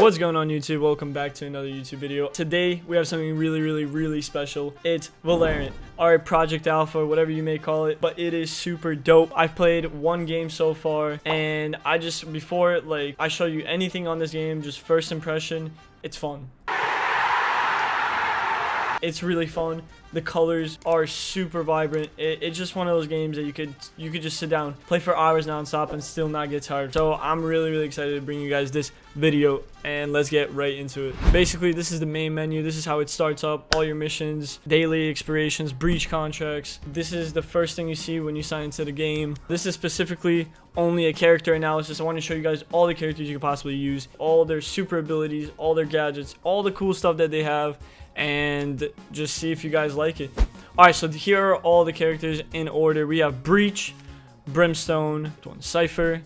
What's going on, YouTube? Welcome back to another YouTube video. Today we have something really special. It's VALORANT, our Project Alpha, whatever you may call it, but it is super dope. I've played one game so far, and before I show you anything on this game, just first impression, it's fun. It's really fun. The colors are super vibrant. It's just one of those games that you could just sit down, play for hours non-stop and still not get tired. So I'm really excited to bring you guys this video, and let's get right into it. Basically, this is the main menu. This is how it starts up. All your missions, daily expirations, breach contracts. This is the first thing you see when you sign into the game. This is specifically only a character analysis. I want to show you guys all the characters you could possibly use, all their super abilities, all their gadgets, all the cool stuff that they have, and just see if you guys like it. Alright, so here are all the characters in order. We have Breach, Brimstone, Cypher,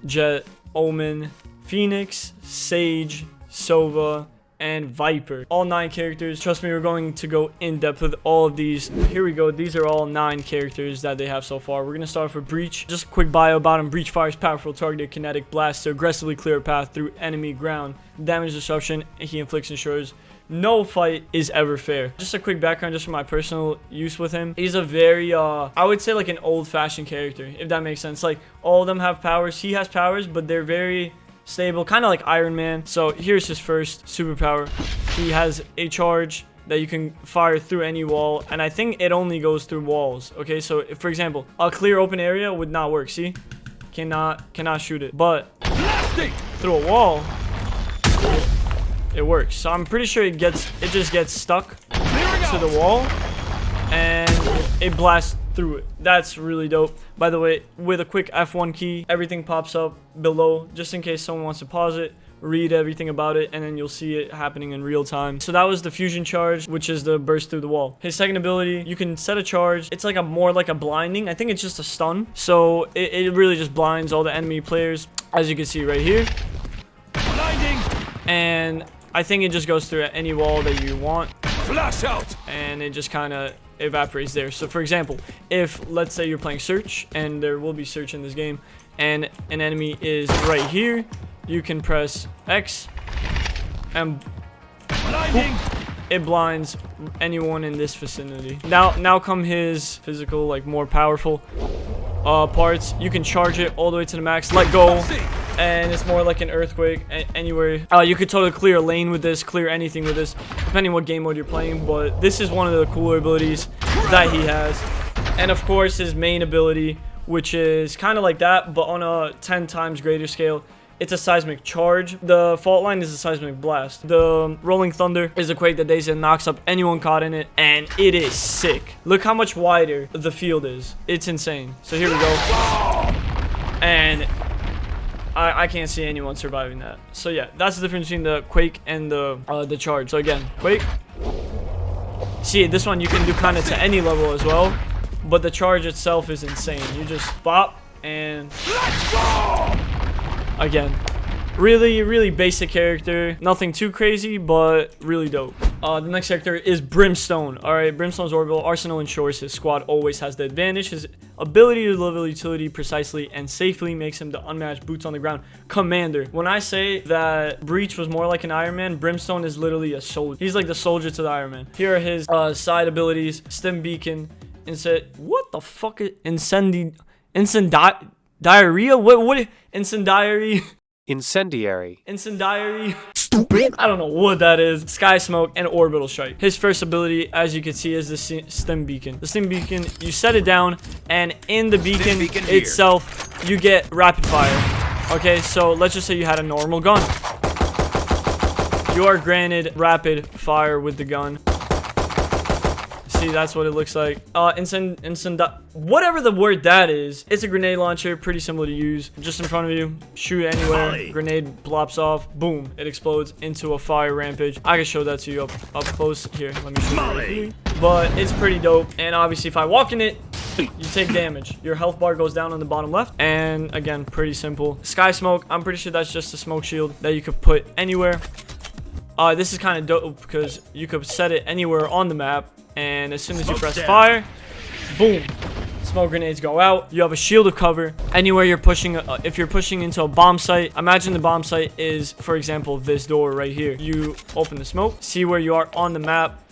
Jett, Omen, Phoenix, Sage, Sova, and Viper. All 9 characters. Trust me, we're going to go in depth with all of these. Here we go. These are all 9 characters that they have so far. We're gonna start off with Breach. Just a quick bio about him. Breach fires powerful targeted kinetic blasts to aggressively clear a path through enemy ground. Damage disruption he inflicts ensures no fight is ever fair. Just a quick background just for my personal use with him. He's a very I would say like an old-fashioned character, if that makes sense. Like, all of them have powers. He has powers, but they're very stable, kind of like Iron Man. So here's his first superpower. He has a charge that you can fire through any wall, and I think it only goes through walls. Okay, so if, for example, a clear open area would not work. See, cannot shoot it, but through a wall it works. So I'm pretty sure it just gets stuck to the wall and it blasts through it. That's really dope. By the way, with a quick F1 key, everything pops up below just in case someone wants to pause it, read everything about it, and then you'll see it happening in real time. So that was the fusion charge, which is the burst through the wall. His second ability, you can set a charge. It's like more like a blinding. I think it's just a stun. So it really just blinds all the enemy players, as you can see right here. Blinding. And I think it just goes through any wall that you want. Flash out. And it just kind of evaporates there. So for example, if let's say you're playing search, and there will be search in this game, and an enemy is right here, you can press X and blinding. It blinds anyone in this vicinity. Now come his physical, like more powerful parts. You can charge it all the way to the max, let go, and it's more like an earthquake anywhere. You could totally clear a lane with this, clear anything with this, depending what game mode you're playing, but this is one of the cooler abilities that he has. And of course, his main ability, which is kind of like that, but on a 10 times greater scale. It's a seismic charge. The fault line is a seismic blast. The rolling thunder is a quake that they knocks up anyone caught in it, and it is sick. Look how much wider the field is. It's insane. So here we go. And I can't see anyone surviving that. So yeah, that's the difference between the quake and the charge. So again, quake. See, this one you can do kind of to any level as well, but the charge itself is insane. You just bop and again, really basic character. Nothing too crazy, but really dope. The next character is Brimstone. Alright, Brimstone's orbital arsenal ensures his squad always has the advantage. His ability to deliver utility precisely and safely makes him the unmatched boots on the ground commander. When I say that Breach was more like an Iron Man, Brimstone is literally a soldier. He's like the soldier to the Iron Man. Here are his side abilities. Stim beacon. What the fuck is diarrhea? What incendiary? Incendiary. Stupid. I don't know what that is. Sky smoke and orbital strike. His first ability, as you can see, is the stim beacon. The stim beacon, you set it down, and in the beacon itself, you get rapid fire. Okay, so let's just say you had a normal gun. You are granted rapid fire with the gun. See, that's what it looks like. Whatever the word that is. It's a grenade launcher, pretty simple to use. Just in front of you, shoot anywhere. Grenade blops off, boom, it explodes into a fire rampage. I can show that to you up close. Here, let me show you. But it's pretty dope. And obviously, if I walk in it, you take damage. Your health bar goes down on the bottom left. And again, pretty simple. Sky smoke, I'm pretty sure that's just a smoke shield that you could put anywhere. This is kind of dope because you could set it anywhere on the map. And as soon as you press fire, boom, smoke grenades go out. You have a shield of cover. Anywhere you're pushing, if you're pushing into a bomb site, imagine the bomb site is, for example, this door right here. You open the smoke, see where you are on the map,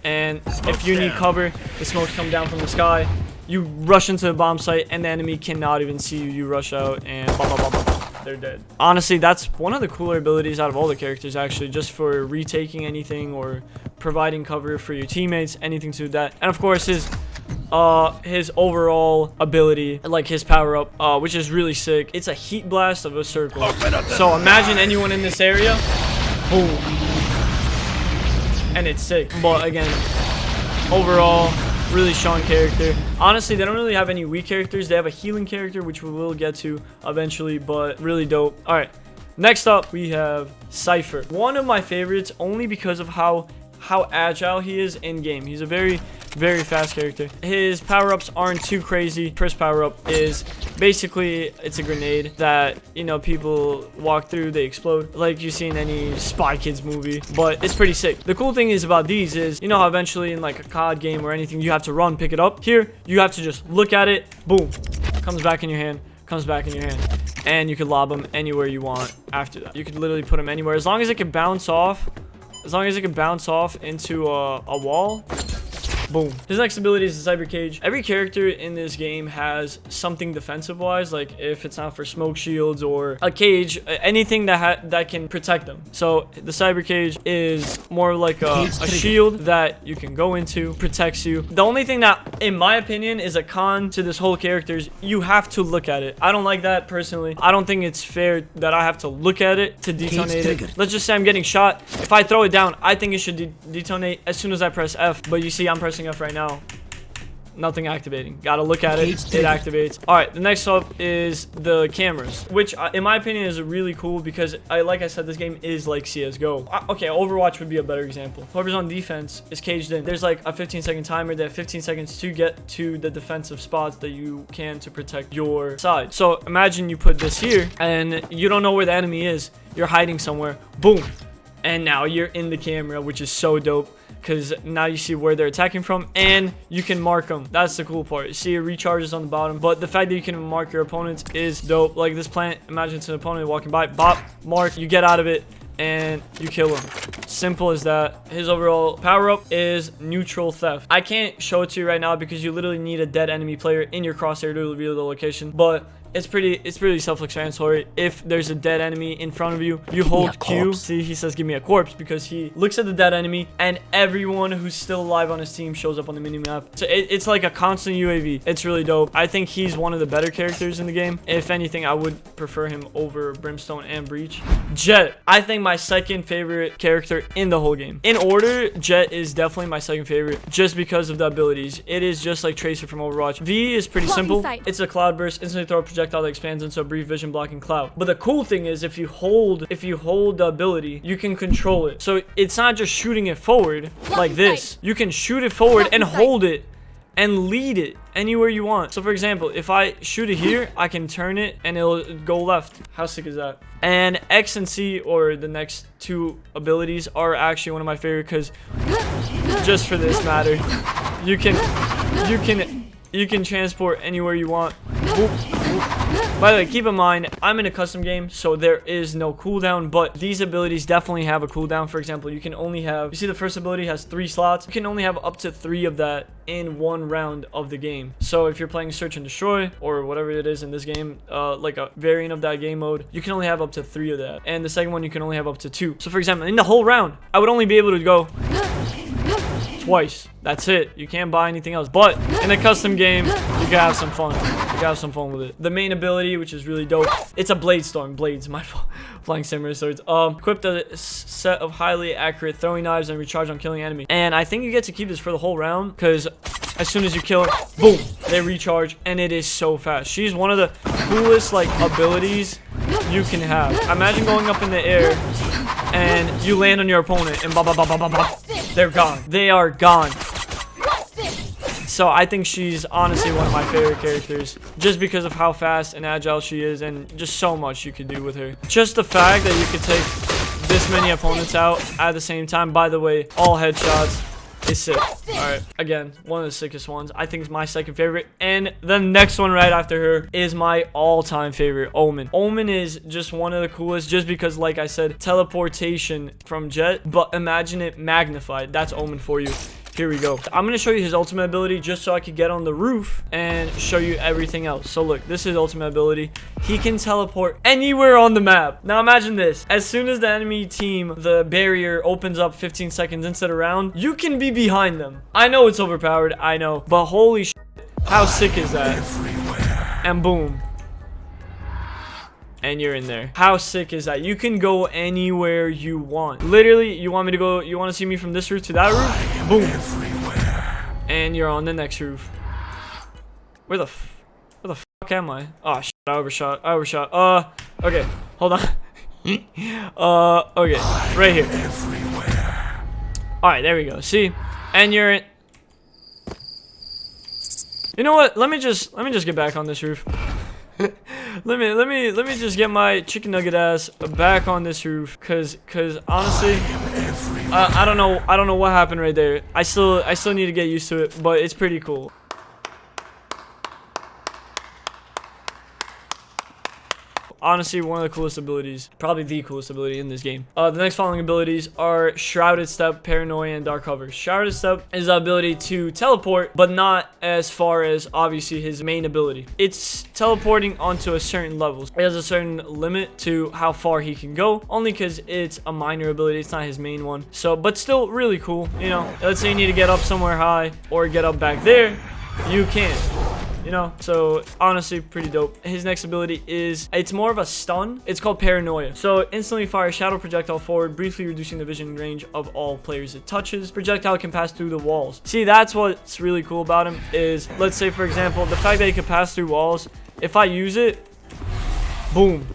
and if you need cover, the smokes come down from the sky. You rush into the bomb site, and the enemy cannot even see you. You rush out, and blah, blah, blah, blah, blah. They're dead. Honestly, that's one of the cooler abilities out of all the characters, actually, just for retaking anything or providing cover for your teammates, anything to that. And of course, his overall ability, like his power up, which is really sick. It's a heat blast of a circle. So imagine anyone in this area, boom, and it's sick. But again, overall, really strong character. Honestly, they don't really have any weak characters. They have a healing character, which we will get to eventually, but really dope. All right, next up we have Cypher. One of my favorites, only because of how agile he is in game. He's a very fast character. His power-ups aren't too crazy. First power-up is basically, it's a grenade that, you know, people walk through, they explode, like you see in any Spy Kids movie, but it's pretty sick. The cool thing is about these is, you know how eventually in like a COD game or anything, you have to run, pick it up. Here, you have to just look at it, boom, comes back in your hand, comes back in your hand, and you can lob them anywhere you want after that. You could literally put them anywhere, as long as it can bounce off. As long as it can bounce off into a wall, boom. His next ability is the Cyber Cage. Every character in this game has something defensive-wise, like if it's not for smoke shields or a cage, anything that can protect them. So the Cyber Cage is more like a shield that you can go into, protects you. The only thing that, in my opinion, is a con to this whole character is you have to look at it. I don't like that personally. I don't think it's fair that I have to look at it to detonate it. Let's just say I'm getting shot. If I throw it down, I think it should detonate as soon as I press F. But you see, I'm pressing F right now. Nothing activating. Gotta look at it. It activates. All right, the next up is the cameras, which in my opinion is really cool because like I said, this game is like CSGO. Okay, Overwatch would be a better example. Whoever's on defense is caged in. There's like a 15-second timer. They have 15 seconds to get to the defensive spots that you can to protect your side. So imagine you put this here and you don't know where the enemy is. You're hiding somewhere. Boom. And now you're in the camera, which is so dope. Because now you see where they're attacking from and you can mark them. That's the cool part. You see it recharges on the bottom, but the fact that you can mark your opponents is dope. Like this plant, imagine it's an opponent walking by, bop, mark, you get out of it and you kill him. Simple as that. His overall power up is neutral theft. I can't show it to you right now because you literally need a dead enemy player in your crosshair to reveal the location, but it's pretty self-explanatory. If there's a dead enemy in front of you, you hold Q. See, he says give me a corpse because he looks at the dead enemy and everyone who's still alive on his team shows up on the mini-map. So it's like a constant UAV. It's really dope. I think he's one of the better characters in the game. If anything, I would prefer him over Brimstone and Breach. Jett, I think my second favorite character in the whole game. In order, Jett is definitely my second favorite just because of the abilities. It is just like Tracer from Overwatch. V is pretty simple. It's a cloud burst, instantly throw a projectile that expands into a brief vision blocking cloud. But the cool thing is if you hold the ability, you can control it. So it's not just shooting it forward like this. You can shoot it forward and hold it and lead it anywhere you want. So for example, if I shoot it here, I can turn it and it'll go left. How sick is that? And X and C, or the next two abilities, are actually one of my favorite because just for this matter, you can transport anywhere you want. Boop, boop. By the way, keep in mind, I'm in a custom game, so there is no cooldown, but these abilities definitely have a cooldown. For example, you can only have, you see the first ability has 3 slots. You can only have up to 3 of that in one round of the game. So if you're playing Search and Destroy or whatever it is in this game, like a variant of that game mode, you can only have up to 3 of that. And the second one, you can only have up to 2. So for example, in the whole round, I would only be able to go twice. That's it. You can't buy anything else. But in a custom game, you can have some fun. You can have some fun with it. The main ability, which is really dope, it's a blade storm. Blades, my fault. Flying samurai swords. Equipped a set of highly accurate throwing knives and recharge on killing enemy. And I think you get to keep this for the whole round because as soon as you kill it, boom, they recharge, and it is so fast. She's one of the coolest like abilities you can have. Imagine going up in the air and you land on your opponent and they're gone. They are gone. So I think she's honestly one of my favorite characters just because of how fast and agile she is and just so much you could do with her. Just the fact that you could take this many opponents out at the same time. By the way, all headshots. is sick. All right, again, one of the sickest ones. I think it's my second favorite. And the next one right after her is my all-time favorite, Omen. Omen is just one of the coolest just because, like I said, teleportation from Jett, but imagine it magnified. That's Omen for you. Here we go. I'm going to show you his ultimate ability just so I could get on the roof and show you everything else. So look, this is his ultimate ability. He can teleport anywhere on the map. Now imagine this. As soon as the enemy team, the barrier opens up 15 seconds into the round, you can be behind them. I know it's overpowered. I know. But holy shit, how sick is that? And boom. And you're in there. How sick is that? You can go anywhere you want. Literally, you want me to go, you want to see me from this roof to that roof? Boom. And you're on the next roof. Where the fuck am I? Oh shit, I overshot. Okay, hold on. Okay, right here. Alright, there we go. See? And you're in. You know what? Let me just get back on this roof. let me just get my chicken nugget ass back on this roof, cause honestly, I don't know what happened right there. I still need to get used to it, but it's pretty cool. Honestly, one of the coolest abilities, probably the coolest ability in this game. The next following abilities are Shrouded Step, Paranoia, and Dark Cover. Shrouded Step is the ability to teleport, but not as far as obviously his main ability. It's teleporting onto a certain level. It has a certain limit to how far he can go, only because it's a minor ability. It's not his main one. So, but still really cool. You know, let's say you need to get up somewhere high or get up back there, you can. You know, so honestly pretty dope. His next ability is, it's more of a stun. It's called Paranoia. So instantly fire shadow projectile forward, briefly reducing the vision range of all players it touches. Projectile can pass through the walls. See, that's what's really cool about him is, let's say for example, the fact that he can pass through walls. If I use it, boom,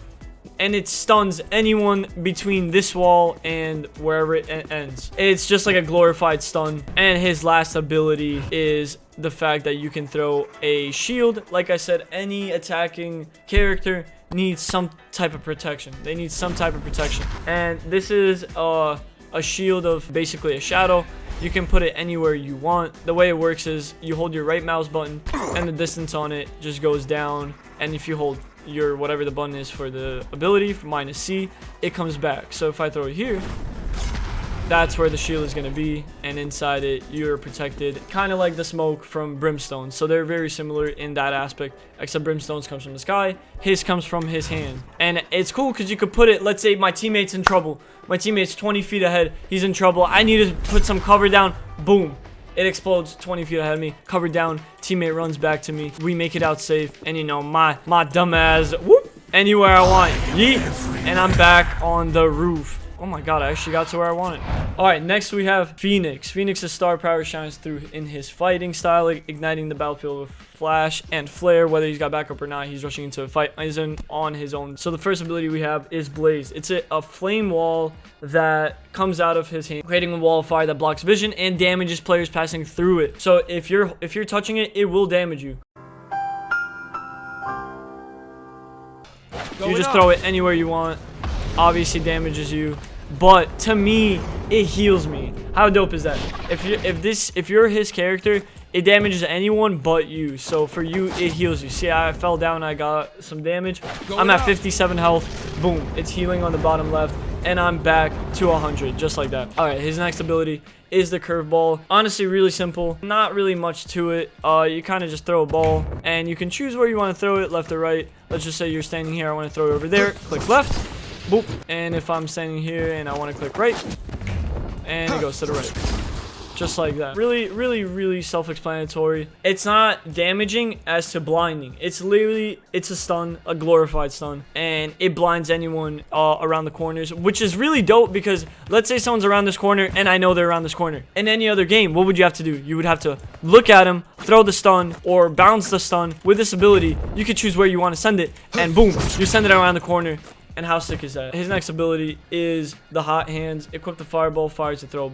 and it stuns anyone between this wall and wherever it ends. It's just like a glorified stun. And his last ability is the fact that you can throw a shield. Like I said, any attacking character needs some type of protection. They need some type of protection. And this is a shield of basically a shadow. You can put it anywhere you want. The way it works is you hold your right mouse button and the distance on it just goes down. And if you hold your whatever the button is for the ability, for mine is C, it comes back. So if I throw it here, that's where the shield is going to be, and inside it you're protected, kind of like the smoke from Brimstone. So they're very similar in that aspect, except Brimstone's comes from the sky, his comes from his hand. And it's cool because you could put it, let's say my teammate's in trouble, my teammate's 20 feet ahead, he's in trouble, I need to put some cover down, boom, it explodes 20 feet ahead of me, cover down, teammate runs back to me, we make it out safe, and you know, my dumb ass, whoop, anywhere I want, yeet, and I'm back on the roof. Oh my god, I actually got to where I wanted. Alright, next we have Phoenix. Phoenix's star power shines through in his fighting style, igniting the battlefield with flash and flare. Whether he's got backup or not, he's rushing into a fight on his own. So the first ability we have is Blaze. It's a flame wall that comes out of his hand, creating a wall of fire that blocks vision and damages players passing through it. So if you're touching it, it will damage you. You just throw it anywhere you want. Obviously damages you, but to me it heals me. How dope is that? If you're his character, it damages anyone but you. So for you, it heals you. See, I fell down, I got some damage. I'm at 57 health. Boom, it's healing on the bottom left, and I'm back to 100 just like that. All right, his next ability is the curveball. Honestly, really simple, not really much to it. You kind of just throw a ball and you can choose where you want to throw it, left or right. Let's just say you're standing here, I want to throw it over there, click left, boop. And if I'm standing here and I want to click right, and it goes to the right, just like that. Really self-explanatory. It's not damaging as to blinding. It's literally, it's a stun, a glorified stun, and it blinds anyone around the corners, which is really dope because let's say someone's around this corner and I know they're around this corner. In any other game, what would you have to do? You would have to look at him, throw the stun, or bounce the stun. With this ability, you could choose where you want to send it, and boom, you send it around the corner. And how sick is that? His next ability is the hot hands. Equip the fireball, fires to throw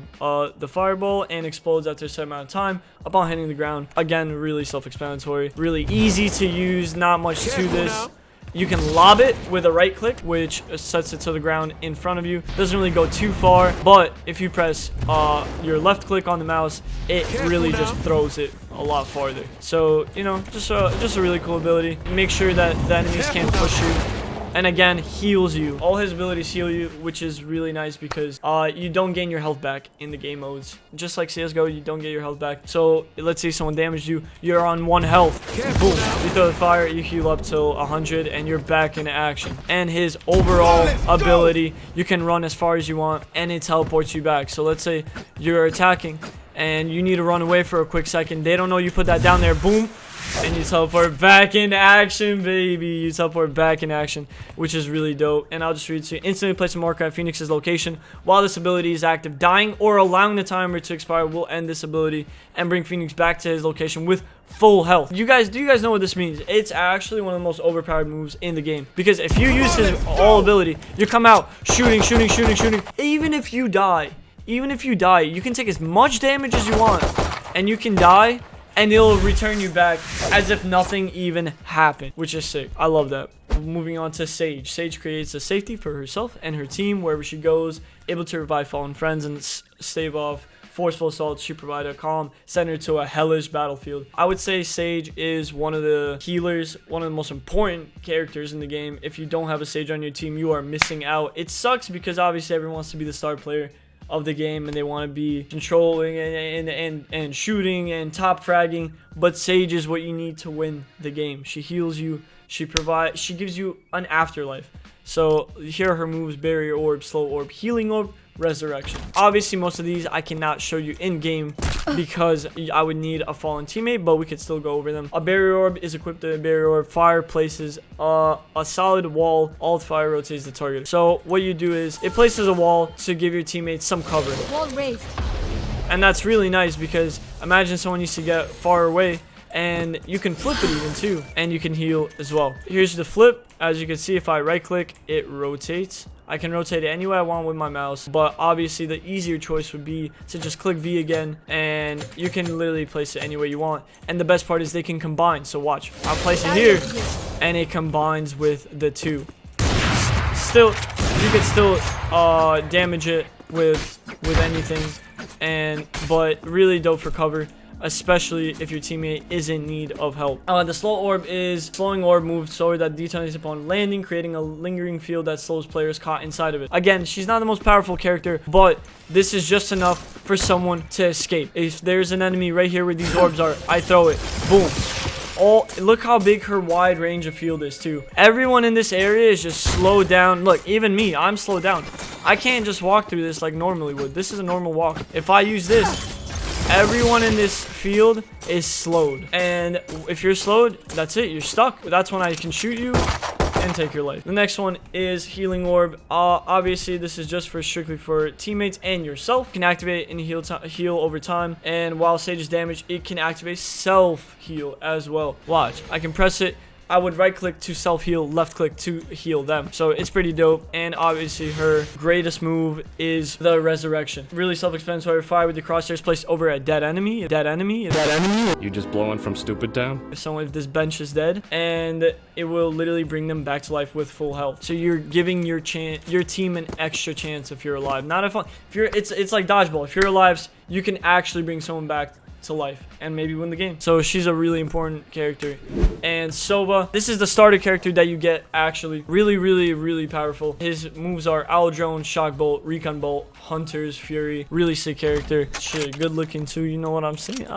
the fireball and explodes after a certain amount of time upon hitting the ground. Again, really self-explanatory, really easy to use, not much to this. You can lob it with a right click, which sets it to the ground in front of you. Doesn't really go too far, but if you press your left click on the mouse, it really just throws it a lot farther. So, you know, just a really cool ability. Make sure that the enemies can't push you. And again, heals you. All his abilities heal you, which is really nice because you don't gain your health back in the game modes. Just like CSGO, you don't get your health back. So let's say someone damaged you, you're on 1 health. Boom, you throw the fire, you heal up till 100, and you're back in action. And his overall ability, you can run as far as you want, and it teleports you back. So let's say you're attacking, and you need to run away for a quick second. They don't know you put that down there. Boom. And you teleport back in action, baby. You teleport back in action, which is really dope. And I'll just read it to you. Instantly place a marker at Phoenix's location while this ability is active. Dying or allowing the timer to expire will end this ability and bring Phoenix back to his location with full health. Do you guys know what this means? It's actually one of the most overpowered moves in the game. Because if you use his all ability, you come out shooting. Even if you die, you can take as much damage as you want. And you can die, and it'll return you back as if nothing even happened, which is sick. I love that. Moving on to Sage. Sage creates a safety for herself and her team wherever she goes, able to revive fallen friends and stave off forceful assaults. She provided a calm center to a hellish battlefield. I would say Sage is one of the healers, one of the most important characters in the game. If you don't have a Sage on your team, you are missing out. It sucks because obviously everyone wants to be the star player of the game and they want to be controlling and shooting and top fragging, but Sage is what you need to win the game. She heals you, she gives you an afterlife. So here are her moves: barrier orb, slow orb, healing orb, resurrection. Obviously most of these I cannot show you in game because I would need a fallen teammate, but we could still go over them. A barrier orb is equipped to a barrier orb. Fire places a solid wall. Alt fire rotates the target. So what you do is it places a wall to give your teammates some cover. Wall raised. And that's really nice because imagine someone needs to get far away, and you can flip it even too, and you can heal as well. Here's the flip. As you can see, if I right click, it rotates. I can rotate it any way I want with my mouse, but obviously the easier choice would be to just click V again, and you can literally place it any way you want. And the best part is they can combine. So watch, I'll place it here and it combines with the two. Still, you can still damage it with anything, but really dope for cover, especially if your teammate is in need of help. The slow orb is slowing orb moves slower that detonates upon landing, creating a lingering field that slows players caught inside of it. Again, she's not the most powerful character, but this is just enough for someone to escape. If there's an enemy right here where these orbs are, I throw it, boom. Oh, look how big her wide range of field is too. Everyone in this area is just slowed down. Look, even me, I'm slowed down. I can't just walk through this like normally would. This is a normal walk. If I use this, everyone in this field is slowed, and if you're slowed, that's it, you're stuck. That's when I can shoot you and take your life. The next one is healing orb. Obviously this is just strictly for teammates and yourself. You can activate and heal over time, and while Sage is damaged, it can activate self heal as well. Watch, I can press it. I would right click to self heal, left click to heal them. So it's pretty dope. And obviously her greatest move is the resurrection. Really self-explanatory. Fire with the crosshairs placed over a dead enemy. You just blowing from stupid town? If this bench is dead, and it will literally bring them back to life with full health. So you're giving your team an extra chance if you're alive. Not if you're, it's like dodgeball. If you're alive, you can actually bring someone back to life and maybe win the game. So she's a really important character. And Sova, this is the starter character that you get, actually really powerful. His moves are Owl Drone, Shock Bolt, Recon Bolt, Hunter's Fury. Really sick character. Shit, good looking too, you know what I'm saying?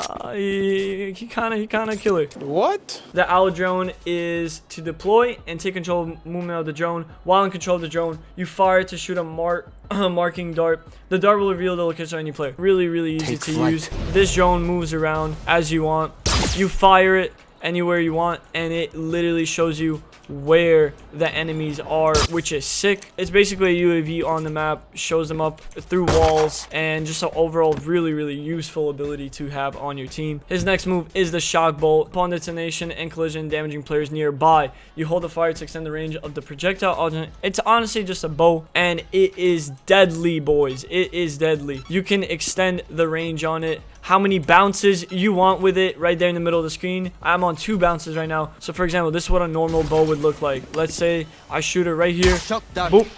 He kinda killer. What? The Owl Drone is to deploy and take control of movement of the drone. While in control of the drone, you fire to shoot a marking dart. The dart will reveal the location of any player. Really easy to use. This drone moves around as you want. You fire it anywhere you want, and it literally shows you where the enemies are, which is sick. It's basically a UAV on the map, shows them up through walls, and just an overall really useful ability to have on your team. His next move is the Shock Bolt. Upon detonation and collision damaging players nearby, you hold the fire to extend the range of the projectile. It's honestly just a bow, and it is deadly, boys. It is deadly. You can extend the range on it how many bounces you want with it right there in the middle of the screen. I'm on 2 bounces right now. So for example, this is what a normal bow would look like. Let's say I shoot it right here. Boop.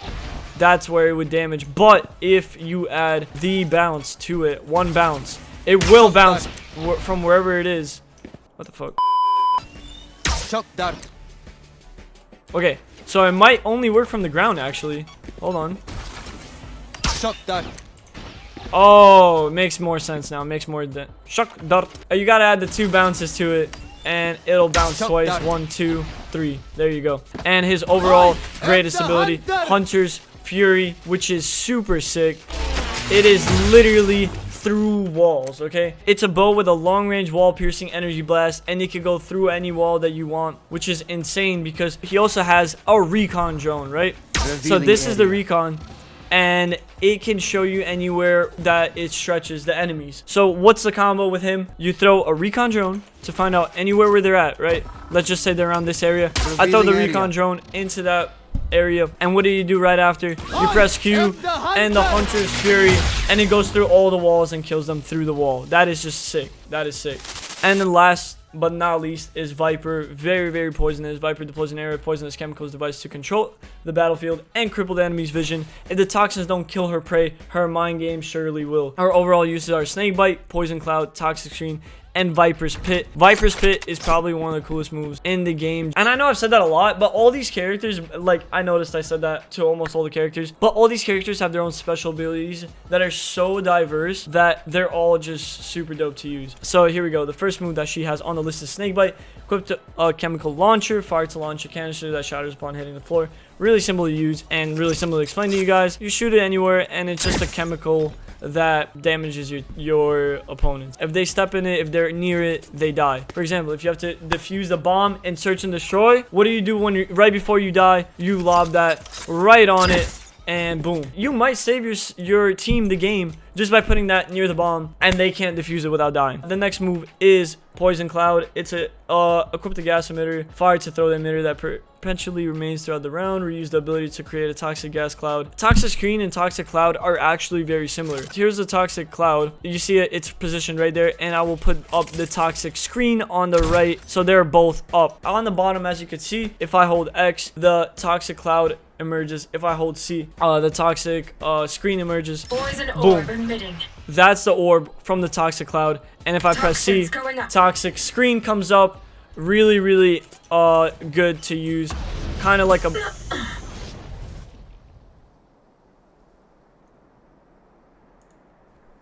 That's where it would damage. But if you add the bounce to it, 1 bounce, it will bounce from wherever it is. What the fuck? Okay, so it might only work from the ground actually. Hold on. Oh, it makes more sense now. It makes more shock dart. You gotta add the 2 bounces to it, and it'll bounce twice. 1, 2, 3. There you go. And his overall greatest ability, Hunter's Fury, which is super sick. It is literally through walls, okay? It's a bow with a long-range wall-piercing energy blast, and it can go through any wall that you want, which is insane because he also has a recon drone, right? So this is the recon, and it can show you anywhere that it stretches the enemies. So what's the combo with him? You throw a recon drone to find out anywhere where they're at, right? Let's just say they're around this area. I throw the recon drone into that area, and what do you do right after? You press Q and the Hunter's Fury, and it goes through all the walls and kills them through the wall. That is just sick. That is sick. And then last but not least is Viper. Very, very poisonous. Viper deploys an area of poisonous chemicals device to control the battlefield and cripple the enemy's vision. If the toxins don't kill her prey, her mind game surely will. Her overall uses are Snake Bite, Poison Cloud, Toxic Screen, and Viper's Pit. Viper's Pit is probably one of the coolest moves in the game. And I know I've said that a lot, but all these characters, like, I noticed I said that to almost all the characters, but all these characters have their own special abilities that are so diverse that they're all just super dope to use. So here we go. The first move that she has on the list is Snake Bite. Equipped a chemical launcher, fire to launch a canister that shatters upon hitting the floor. Really simple to use and really simple to explain to you guys. You shoot it anywhere, and it's just a chemical that damages your opponents. If they step in it, if they're near it, they die. For example, if you have to defuse a bomb and search and destroy, what do you do when right before you die? You lob that right on it, and boom. You might save your team the game just by putting that near the bomb, and they can't defuse it without dying. The next move is Poison Cloud. It's a equip the gas emitter, fire to throw the emitter that perpetually remains throughout the round. Reuse the ability to create a toxic gas cloud. Toxic Screen and Toxic Cloud are actually very similar. Here's the Toxic Cloud. You see it, it's positioned right there, and I will put up the Toxic Screen on the right, so they're both up. On the bottom, as you can see, if I hold X, the Toxic Cloud emerges. If I hold C, the Toxic Screen emerges. Boom. That's the orb from the Toxic Cloud. And if I press C, Toxic Screen comes up. Really, really good to use. Kind of like a...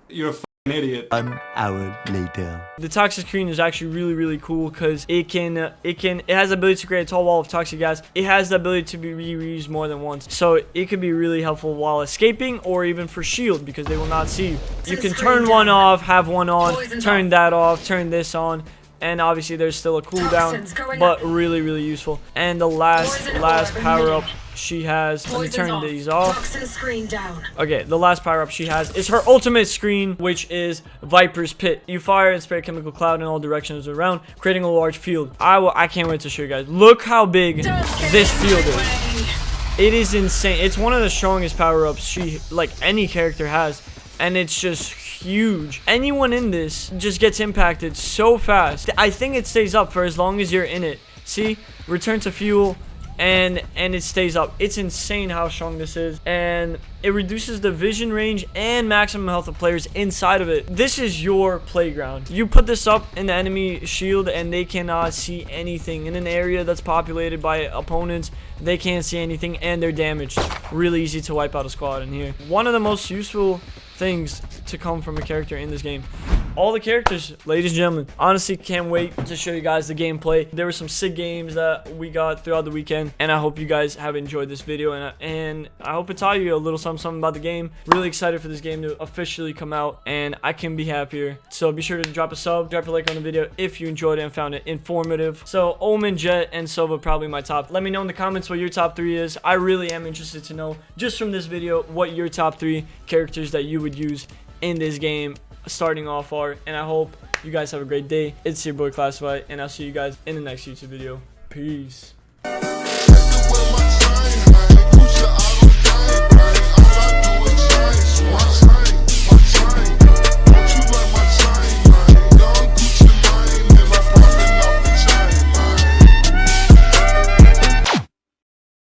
You're a f***ing idiot. 1 hour later. The Toxic Screen is actually really, really cool because it has the ability to create a tall wall of toxic gas. It has the ability to be reused more than once, so it could be really helpful while escaping or even for shield because they will not see you. You can turn one off, have one on, turn that off, turn this on. And obviously there's still a cooldown, but really, really useful. And the last power-up she has, let me turn these off. Okay, the last power-up she has is her ultimate screen, which is Viper's Pit. You fire and spray a chemical cloud in all directions around, creating a large field. I can't wait to show you guys. Look how big this field is. It is insane. It's one of the strongest power-ups any character has. And it's just huge. Anyone in this just gets impacted so fast. I think it stays up for as long as you're in it. See? Return to fuel. And it stays up. It's insane how strong this is. And it reduces the vision range and maximum health of players inside of it. This is your playground. You put this up in the enemy shield and they cannot see anything. In an area that's populated by opponents, they can't see anything and they're damaged. Really easy to wipe out a squad in here. One of the most useful things to come from a character in this game. All the characters, ladies and gentlemen. Honestly, can't wait to show you guys the gameplay. There were some sick games that we got throughout the weekend, and I hope you guys have enjoyed this video, and I hope it taught you a little something about the game. Really excited for this game to officially come out, and I can be happier. So be sure to drop a sub, drop a like on the video if you enjoyed it and found it informative. So Omen, Jett, and Sova probably my top. Let me know in the comments what your top 3 is. I really am interested to know, just from this video, what your top 3 characters that you would use in this game starting off are. And I hope you guys have a great day. It's your boy Classified, and I'll see you guys in the next YouTube video. Peace.